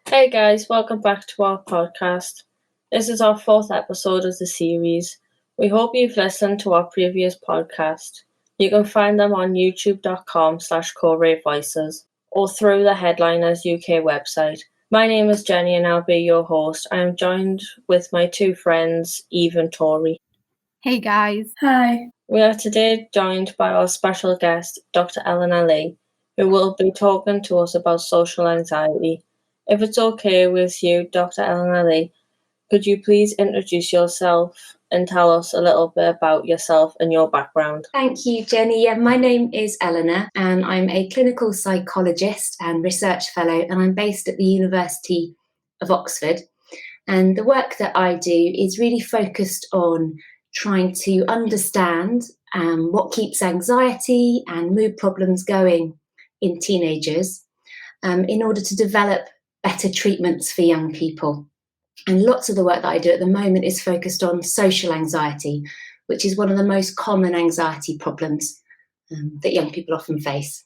Hey guys, welcome back to our podcast. This is our fourth episode of the series. We hope you've listened to our previous podcast. You can find them on youtube.com/CoRAY Voices or through the Headliners UK website. My name is Jenny and I'll be your host. I am joined with my two friends, Eve and Tori. Hey guys. Hi. We are today joined by our special guest, Dr Eleanor Leigh, who will be talking to us about social anxiety. If it's okay with you, Dr. Eleanor Leigh, could you please introduce yourself and tell us a little bit about yourself and your background? Thank you, Jenny. Yeah, my name is Eleanor and I'm a clinical psychologist and research fellow, and I'm based at the University of Oxford. And the work that I do is really focused on trying to understand what keeps anxiety and mood problems going in teenagers in order to develop better treatments for young people. And lots of the work that I do at the moment is focused on social anxiety, which is one of the most common anxiety problems that young people often face.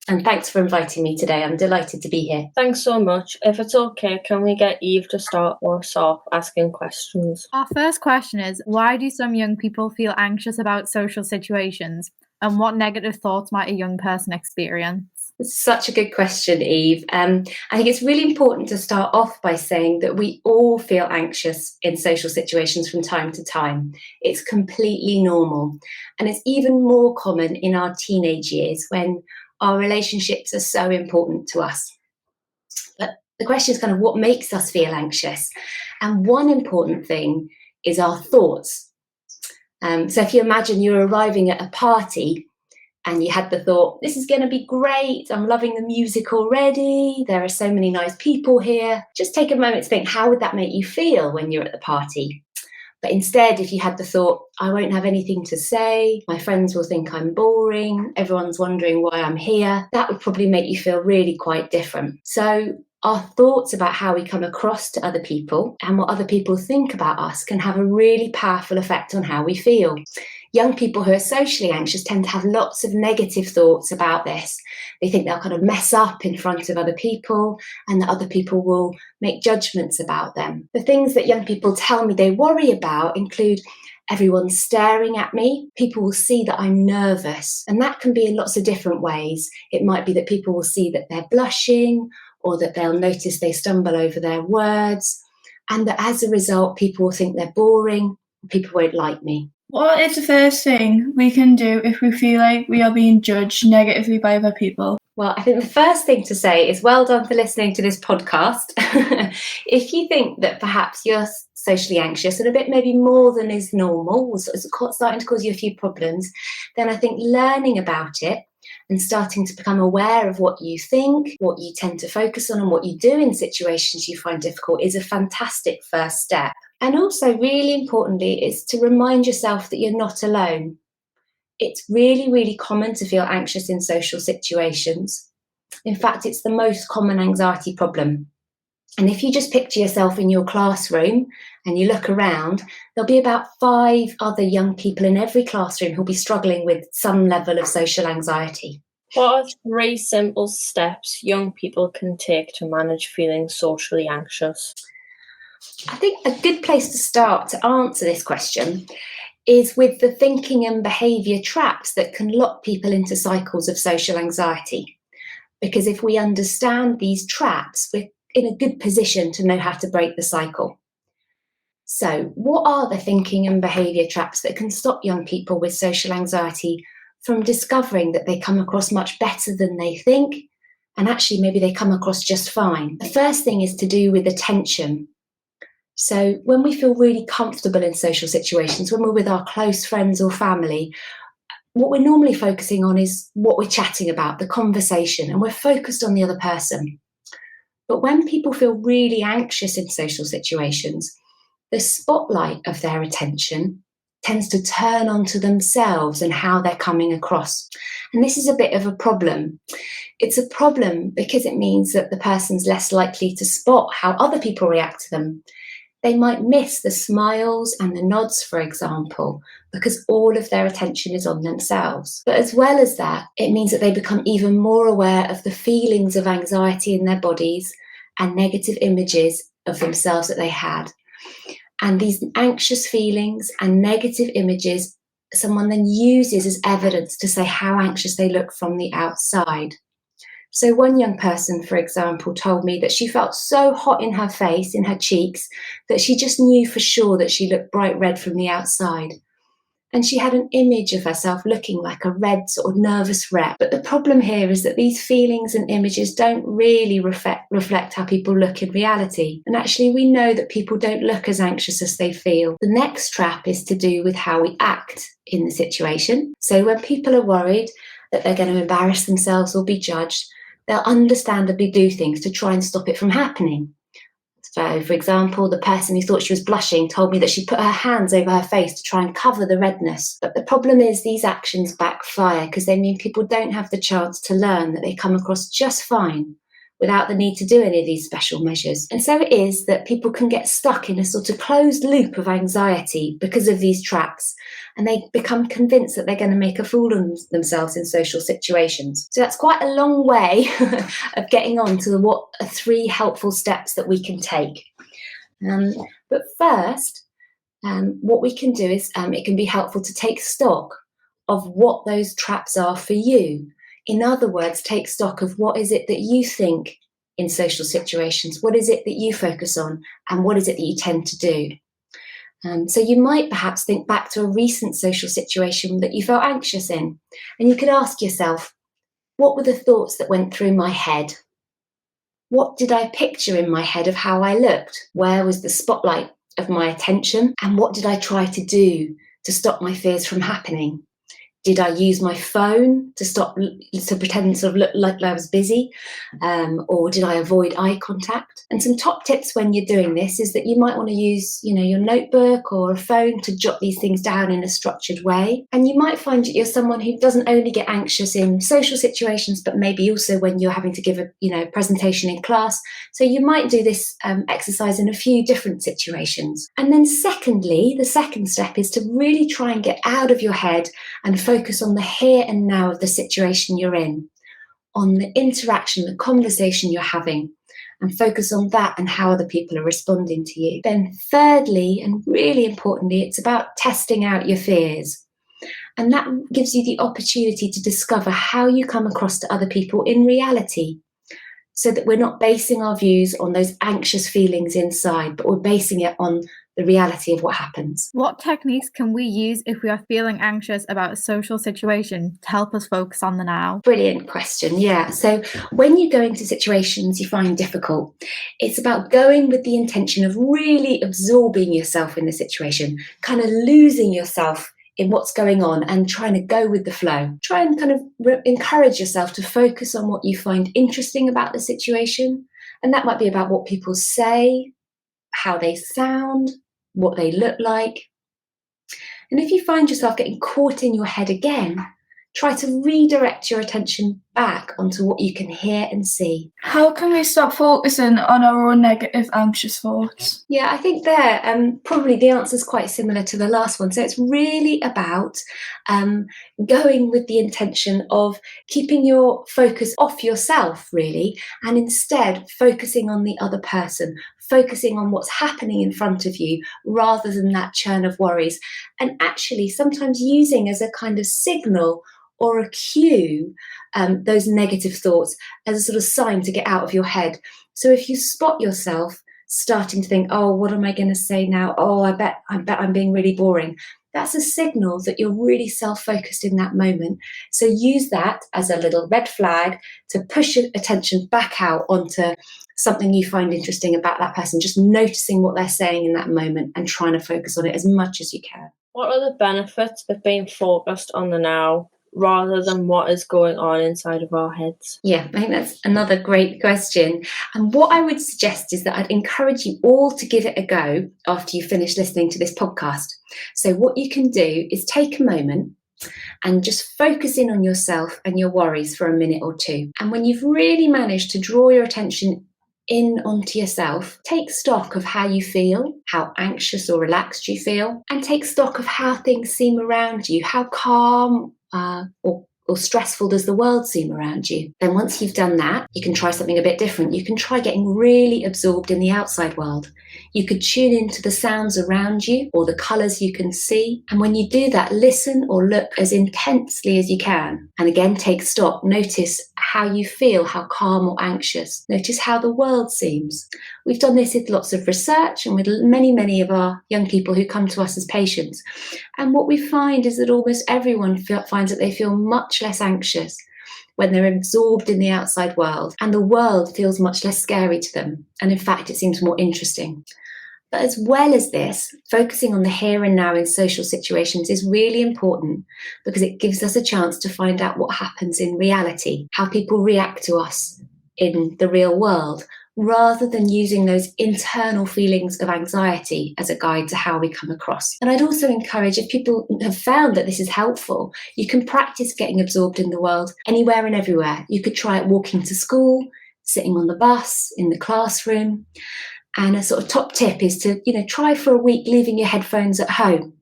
And thanks for inviting me today. I'm delighted to be here. Thanks so much. If it's okay, can we get Eve to start us off asking questions? Our first question is, why do some young people feel anxious about social situations? And what negative thoughts might a young person experience? Such a good question, Eve. I think it's really important to start off by saying that we all feel anxious in social situations from time to time. It's completely normal. And it's even more common in our teenage years when our relationships are so important to us. But the question is kind of what makes us feel anxious? And one important thing is our thoughts. So if you imagine you're arriving at a party and you had the thought, this is going to be great, I'm loving the music already, there are so many nice people here. Just take a moment to think, how would that make you feel when you're at the party? But instead, if you had the thought, I won't have anything to say, my friends will think I'm boring, everyone's wondering why I'm here, that would probably make you feel really quite different. So our thoughts about how we come across to other people and what other people think about us can have a really powerful effect on how we feel. Young people who are socially anxious tend to have lots of negative thoughts about this. They think they'll kind of mess up in front of other people and that other people will make judgments about them. The things that young people tell me they worry about include everyone's staring at me, people will see that I'm nervous, and that can be in lots of different ways. It might be that people will see that they're blushing or that they'll notice they stumble over their words, and that as a result, people will think they're boring, people won't like me. What is the first thing we can do if we feel like we are being judged negatively by other people? Well, I think the first thing to say is well done for listening to this podcast. If you think that perhaps you're socially anxious and a bit maybe more than is normal, it's starting to cause you a few problems, then I think learning about it and starting to become aware of what you think, what you tend to focus on and what you do in situations you find difficult is a fantastic first step. And also, really importantly, is to remind yourself that you're not alone. It's really, really common to feel anxious in social situations. In fact, it's the most common anxiety problem. And if you just picture yourself in your classroom and you look around, there'll be about 5 other young people in every classroom who'll be struggling with some level of social anxiety. What are 3 simple steps young people can take to manage feeling socially anxious? I think a good place to start to answer this question is with the thinking and behaviour traps that can lock people into cycles of social anxiety. Because if we understand these traps, we're in a good position to know how to break the cycle. So, what are the thinking and behaviour traps that can stop young people with social anxiety from discovering that they come across much better than they think, and actually maybe they come across just fine? The first thing is to do with attention. So when we feel really comfortable in social situations, when we're with our close friends or family, what we're normally focusing on is what we're chatting about, the conversation, and we're focused on the other person. But when people feel really anxious in social situations, the spotlight of their attention tends to turn onto themselves and how they're coming across. And this is a bit of a problem. It's a problem because it means that the person's less likely to spot how other people react to them. They might miss the smiles and the nods, for example, because all of their attention is on themselves. But as well as that, it means that they become even more aware of the feelings of anxiety in their bodies and negative images of themselves that they had. And these anxious feelings and negative images, someone then uses as evidence to say how anxious they look from the outside. So one young person, for example, told me that she felt so hot in her face, in her cheeks, that she just knew for sure that she looked bright red from the outside. And she had an image of herself looking like a red sort of nervous wreck. But the problem here is that these feelings and images don't really reflect how people look in reality. And actually, we know that people don't look as anxious as they feel. The next trap is to do with how we act in the situation. So when people are worried that they're going to embarrass themselves or be judged, they'll understandably do things to try and stop it from happening. So, for example, the person who thought she was blushing told me that she put her hands over her face to try and cover the redness. But the problem is these actions backfire because they mean people don't have the chance to learn that they come across just fine without the need to do any of these special measures. And so it is that people can get stuck in a sort of closed loop of anxiety because of these traps, and they become convinced that they're going to make a fool of themselves in social situations. So that's quite a long way of getting on to what are 3 helpful steps that we can take. But first, what we can do is it can be helpful to take stock of what those traps are for you. In other words, take stock of what is it that you think in social situations, what is it that you focus on, and what is it that you tend to do. So you might perhaps think back to a recent social situation that you felt anxious in, and you could ask yourself, what were the thoughts that went through my head? What did I picture in my head of how I looked? Where was the spotlight of my attention? And what did I try to do to stop my fears from happening? Did I use my phone to pretend to look like I was busy? Or did I avoid eye contact? And some top tips when you're doing this is that you might want to use, your notebook or a phone to jot these things down in a structured way. And you might find that you're someone who doesn't only get anxious in social situations, but maybe also when you're having to give a presentation in class. So you might do this exercise in a few different situations. And then secondly, the second step is to really try and get out of your head and focus on the here and now of the situation you're in, on the interaction, the conversation you're having, and focus on that and how other people are responding to you. Then thirdly, and really importantly, it's about testing out your fears. And that gives you the opportunity to discover how you come across to other people in reality, so that we're not basing our views on those anxious feelings inside, but we're basing it on the reality of what happens. What techniques can we use if we are feeling anxious about a social situation to help us focus on the now? Brilliant question. Yeah. So when you go into situations you find difficult, it's about going with the intention of really absorbing yourself in the situation, kind of losing yourself in what's going on and trying to go with the flow. Try and kind of encourage yourself to focus on what you find interesting about the situation. And that might be about what people say, how they sound, what they look like. And if you find yourself getting caught in your head again, try to redirect your attention back onto what you can hear and see. How can we stop focusing on our own negative, anxious thoughts? Yeah, I think there probably the answer is quite similar to the last one. So it's really about going with the intention of keeping your focus off yourself, really, and instead focusing on the other person, focusing on what's happening in front of you rather than that churn of worries. And actually sometimes using as a kind of signal or a cue those negative thoughts as a sort of sign to get out of your head. So if you spot yourself starting to think, oh, what am I going to say now? Oh, I bet I'm being really boring. That's a signal that you're really self-focused in that moment. So use that as a little red flag to push your attention back out onto something you find interesting about that person, just noticing what they're saying in that moment and trying to focus on it as much as you can. What are the benefits of being focused on the now rather than what is going on inside of our heads? Yeah, I think that's another great question. And what I would suggest is that I'd encourage you all to give it a go after you finish listening to this podcast. So what you can do is take a moment and just focus in on yourself and your worries for a minute or two. And when you've really managed to draw your attention in onto yourself, take stock of how you feel, how anxious or relaxed you feel, and take stock of how things seem around you, how calm or or stressful does the world seem around you? Then once you've done that, you can try something a bit different. You can try getting really absorbed in the outside world. You could tune into the sounds around you or the colours you can see. And when you do that, listen or look as intensely as you can. And again, take stock. Notice how you feel, how calm or anxious. Notice how the world seems. We've done this with lots of research and with many of our young people who come to us as patients. And what we find is that almost everyone finds that they feel much less anxious when they're absorbed in the outside world, and the world feels much less scary to them. And in fact, it seems more interesting. But as well as this, focusing on the here and now in social situations is really important because it gives us a chance to find out what happens in reality, how people react to us in the real world, rather than using those internal feelings of anxiety as a guide to how we come across. And I'd also encourage, if people have found that this is helpful, you can practice getting absorbed in the world anywhere and everywhere. You could try it walking to school, sitting on the bus, in the classroom. And a sort of top tip is to, try for a week leaving your headphones at home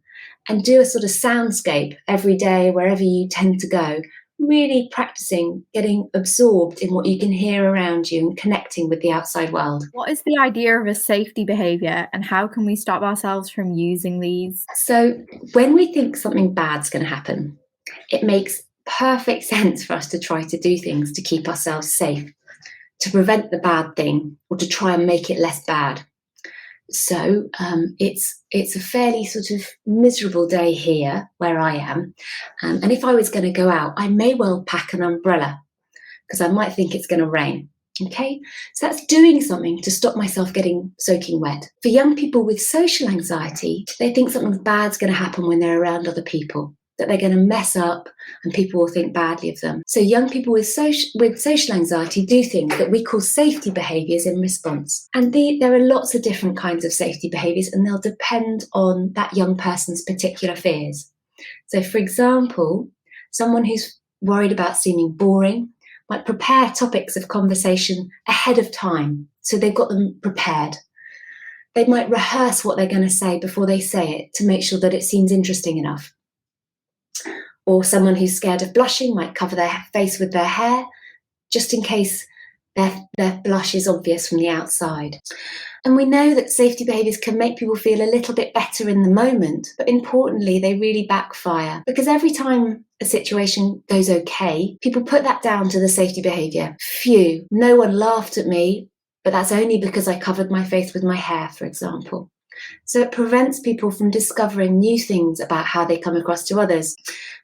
and do a sort of soundscape every day wherever you tend to go. Really practicing getting absorbed in what you can hear around you and connecting with the outside world. What is the idea of a safety behaviour and how can we stop ourselves from using these? So when we think something bad's going to happen, it makes perfect sense for us to try to do things to keep ourselves safe, to prevent the bad thing or to try and make it less bad. So it's a fairly sort of miserable day here where I am. And if I was going to go out, I may well pack an umbrella because I might think it's going to rain. Okay, so that's doing something to stop myself getting soaking wet. For young people with social anxiety, they think something bad's going to happen when they're around other people, that they're going to mess up and people will think badly of them. So young people with social anxiety do things that we call safety behaviours in response. And there are lots of different kinds of safety behaviours and they'll depend on that young person's particular fears. So for example, someone who's worried about seeming boring might prepare topics of conversation ahead of time so they've got them prepared. They might rehearse what they're going to say before they say it to make sure that it seems interesting enough. Or someone who's scared of blushing might cover their face with their hair, just in case their blush is obvious from the outside. And we know that safety behaviours can make people feel a little bit better in the moment, but importantly, they really backfire. Because every time a situation goes okay, people put that down to the safety behaviour. Phew, no one laughed at me, but that's only because I covered my face with my hair, for example. So it prevents people from discovering new things about how they come across to others.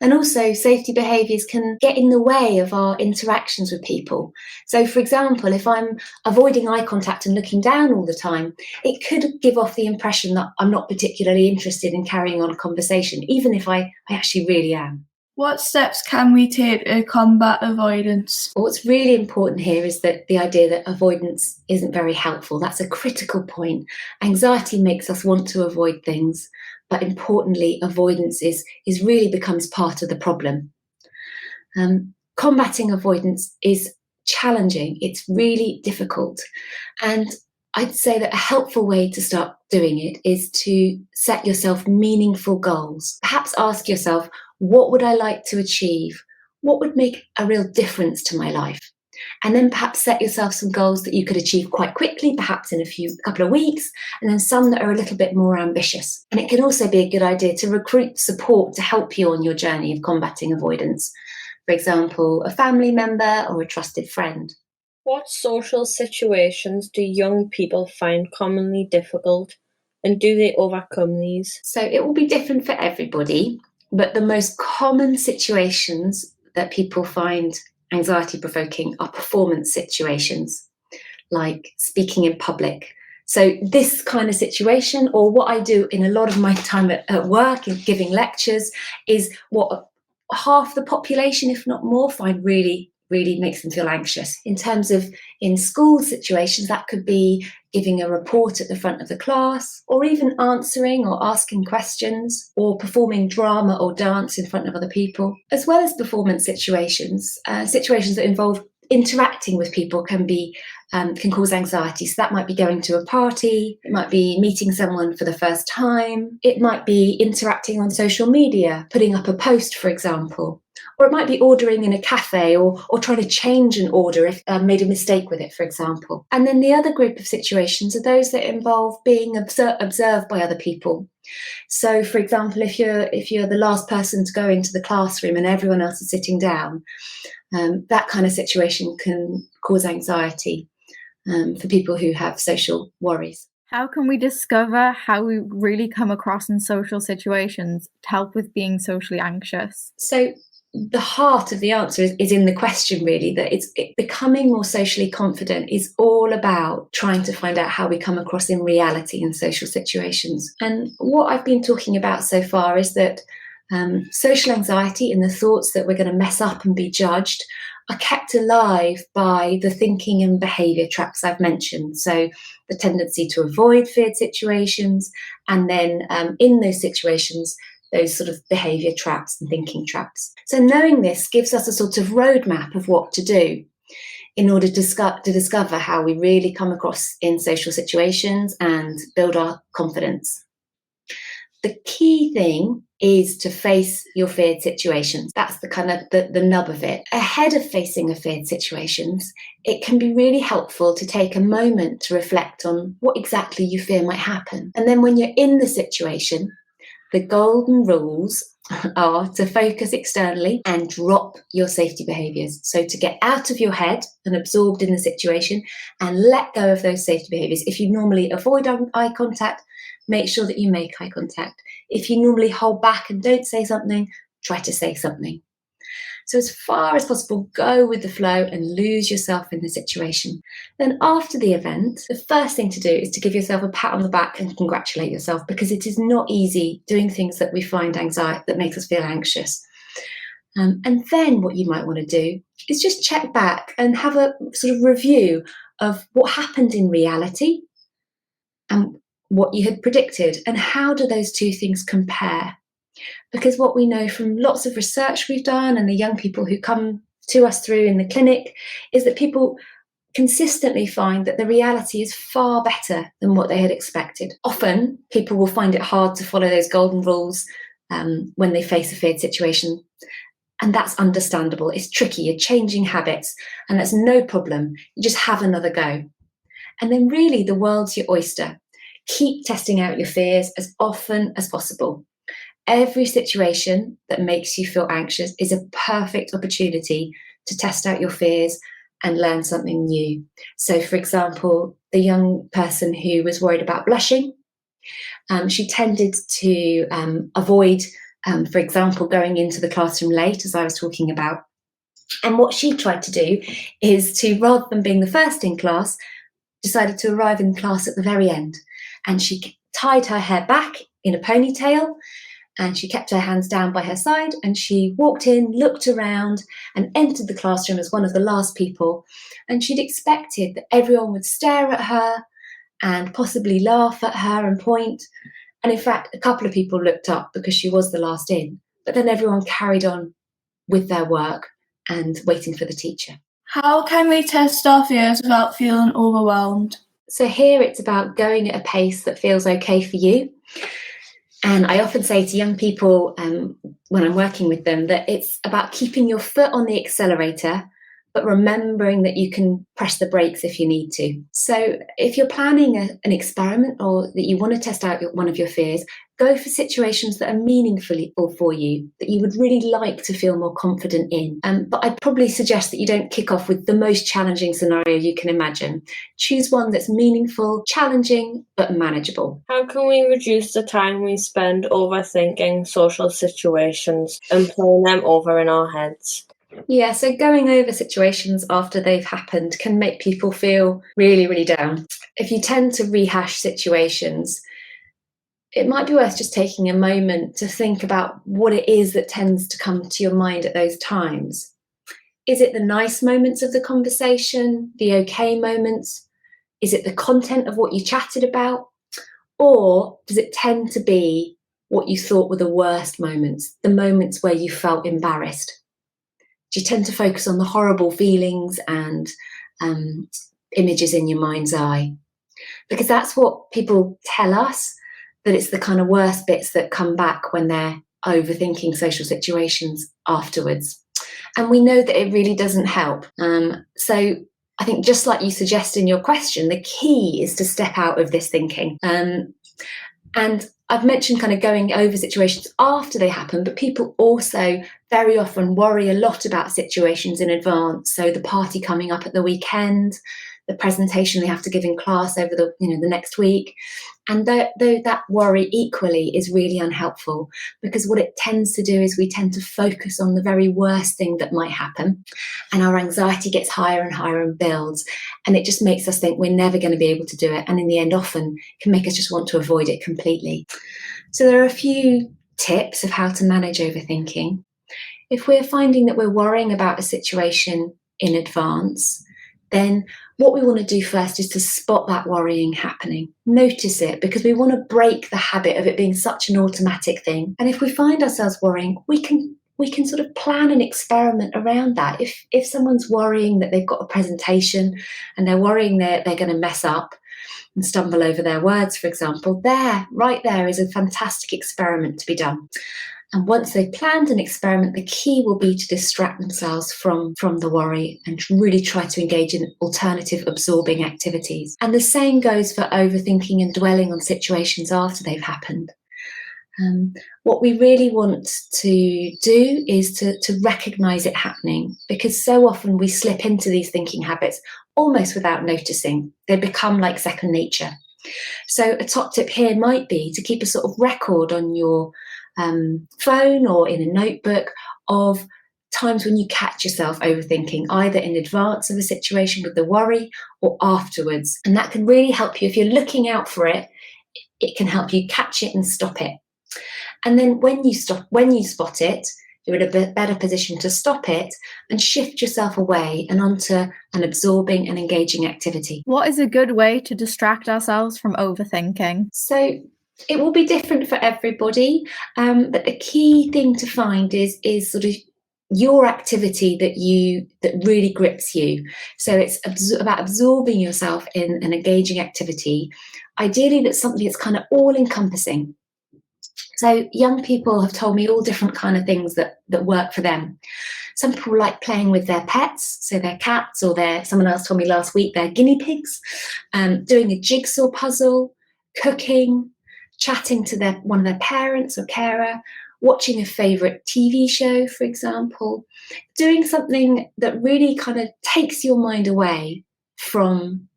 And also safety behaviours can get in the way of our interactions with people. So for example, if I'm avoiding eye contact and looking down all the time, it could give off the impression that I'm not particularly interested in carrying on a conversation, even if I actually really am. What steps can we take to combat avoidance? What's really important here is that the idea that avoidance isn't very helpful. That's a critical point. Anxiety makes us want to avoid things, but importantly, avoidance is really becomes part of the problem. Combating avoidance is challenging. It's really difficult. And I'd say that a helpful way to start doing it is to set yourself meaningful goals. Perhaps ask yourself, what would I like to achieve? What would make a real difference to my life? And then perhaps set yourself some goals that you could achieve quite quickly, perhaps in a couple of weeks, and then some that are a little bit more ambitious. And it can also be a good idea to recruit support to help you on your journey of combating avoidance. For example, a family member or a trusted friend. What social situations do young people find commonly difficult, and do they overcome these? So it will be different for everybody, but the most common situations that people find anxiety-provoking are performance situations, like speaking in public. So this kind of situation, or what I do in a lot of my time at work in giving lectures, is what half the population, if not more, find really makes them feel anxious. In terms of in school situations, that could be giving a report at the front of the class, or even answering or asking questions, or performing drama or dance in front of other people, as well as performance situations, situations that involve Interacting with people can cause anxiety. So that might be going to a party, it might be meeting someone for the first time, it might be interacting on social media, putting up a post, for example, or it might be ordering in a cafe or trying to change an order if made a mistake with it, for example. And then the other group of situations are those that involve being observed by other people. So, for example, if you're the last person to go into the classroom and everyone else is sitting down, that kind of situation can cause anxiety for people who have social worries. How can we discover how we really come across in social situations to help with being socially anxious? So the heart of the answer is in the question, really, that becoming more socially confident is all about trying to find out how we come across in reality in social situations. And what I've been talking about so far is that social anxiety and the thoughts that we're going to mess up and be judged are kept alive by the thinking and behaviour traps I've mentioned. So the tendency to avoid feared situations, and then in those situations, those sort of behaviour traps and thinking traps. So knowing this gives us a sort of roadmap of what to do in order to discover how we really come across in social situations and build our confidence. The key thing is to face your feared situations. That's the kind of the nub of it. Ahead of facing a feared situations, it can be really helpful to take a moment to reflect on what exactly you fear might happen. And then when you're in the situation, the golden rules are to focus externally and drop your safety behaviours. So to get out of your head and absorbed in the situation and let go of those safety behaviours. If you normally avoid eye contact, make sure that you make eye contact. If you normally hold back and don't say something, try to say something. So as far as possible, go with the flow and lose yourself in the situation. Then after the event, the first thing to do is to give yourself a pat on the back and congratulate yourself, because it is not easy doing things that we find anxiety, that makes us feel anxious. And then what you might want to do is just check back and have a sort of review of what happened in reality and what you had predicted, and how do those two things compare? Because what we know from lots of research we've done and the young people who come to us through in the clinic is that people consistently find that the reality is far better than what they had expected. Often people will find it hard to follow those golden rules when they face a feared situation. And that's understandable. It's tricky. You're changing habits, and that's no problem. You just have another go. And then really the world's your oyster. Keep testing out your fears as often as possible. Every situation that makes you feel anxious is a perfect opportunity to test out your fears and learn something new. So, for example, the young person who was worried about blushing, she tended to avoid, for example, going into the classroom late, as I was talking about. And what she tried to do is to, rather than being the first in class, decided to arrive in class at the very end. And she tied her hair back in a ponytail, and she kept her hands down by her side, and she walked in, looked around, and entered the classroom as one of the last people. And she'd expected that everyone would stare at her and possibly laugh at her and point. And in fact, a couple of people looked up because she was the last in. But then everyone carried on with their work and waiting for the teacher. How can we test our fears without feeling overwhelmed? So here it's about going at a pace that feels okay for you. And I often say to young people when I'm working with them that it's about keeping your foot on the accelerator, but remembering that you can press the brakes if you need to. So if you're planning an experiment or that you want to test out one of your fears, go for situations that are meaningful for you, that you would really like to feel more confident in. But I'd probably suggest that you don't kick off with the most challenging scenario you can imagine. Choose one that's meaningful, challenging, but manageable. How can we reduce the time we spend overthinking social situations and playing them over in our heads? Yeah, so going over situations after they've happened can make people feel really, really down. If you tend to rehash situations, it might be worth just taking a moment to think about what it is that tends to come to your mind at those times. Is it the nice moments of the conversation, the okay moments? Is it the content of what you chatted about? Or does it tend to be what you thought were the worst moments, the moments where you felt embarrassed? Do you tend to focus on the horrible feelings and images in your mind's eye? Because that's what people tell us, that it's the kind of worst bits that come back when they're overthinking social situations afterwards. And we know that it really doesn't help. So I think, just like you suggest in your question, the key is to step out of this thinking. And I've mentioned kind of going over situations after they happen, but people also very often worry a lot about situations in advance. So the party coming up at the weekend, the presentation they have to give in class over the next week. And though that worry equally is really unhelpful, because what it tends to do is we tend to focus on the very worst thing that might happen, and our anxiety gets higher and higher and builds, and it just makes us think we're never going to be able to do it, and in the end often can make us just want to avoid it completely. So there are a few tips of how to manage overthinking. If we're finding that we're worrying about a situation in advance, then what we want to do first is to spot that worrying happening. Notice it, because we want to break the habit of it being such an automatic thing. And if we find ourselves worrying, we can sort of plan an experiment around that. If someone's worrying that they've got a presentation and they're worrying they're going to mess up and stumble over their words, for example, right there is a fantastic experiment to be done. And once they've planned an experiment, the key will be to distract themselves from the worry and really try to engage in alternative absorbing activities. And the same goes for overthinking and dwelling on situations after they've happened. What we really want to do is to recognise it happening, because so often we slip into these thinking habits almost without noticing. They become like second nature. So a top tip here might be to keep a sort of record on your phone or in a notebook of times when you catch yourself overthinking, either in advance of a situation with the worry or afterwards. And that can really help you. If you're looking out for it, it can help you catch it and stop it. And then when you spot it, you're in a better position to stop it and shift yourself away and onto an absorbing and engaging activity. What is a good way to distract ourselves from overthinking? So it will be different for everybody, but the key thing to find is sort of your activity that really grips you. So it's about absorbing yourself in an engaging activity. Ideally, that's something that's kind of all-encompassing. So young people have told me all different kind of things that work for them. Some people like playing with their pets, so their cats, or someone else told me last week, their guinea pigs, doing a jigsaw puzzle, cooking, chatting to one of their parents or carer, watching a favourite TV show, for example, doing something that really kind of takes your mind away from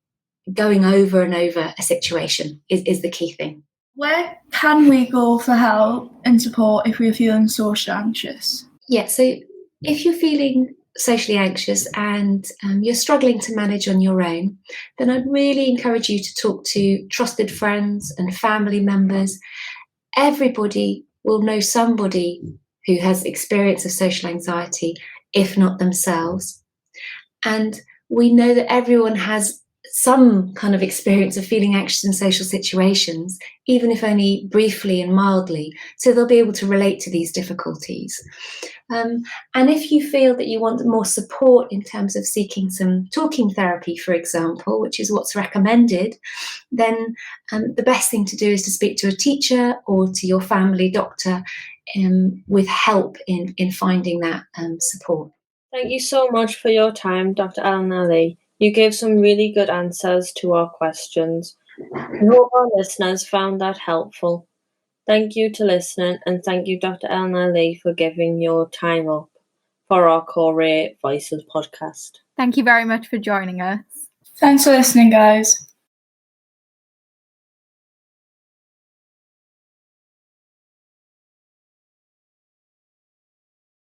going over and over a situation is the key thing. Where can we go for help and support if we're feeling socially anxious? Yeah, so if you're feeling socially anxious and you're struggling to manage on your own, then I'd really encourage you to talk to trusted friends and family members. Everybody will know somebody who has experience of social anxiety, if not themselves. And we know that everyone has some kind of experience of feeling anxious in social situations, even if only briefly and mildly, so they'll be able to relate to these difficulties. And if you feel that you want more support in terms of seeking some talking therapy, for example, which is what's recommended, then the best thing to do is to speak to a teacher or to your family doctor with help in finding that support. Thank you so much for your time, Dr. Eleanor Leigh. You gave some really good answers to our questions. I hope our listeners found that helpful. Thank you to listening, and thank you, Dr. Eleanor Leigh, for giving your time up for our CoRAY Voices podcast. Thank you very much for joining us. Thanks for listening, guys.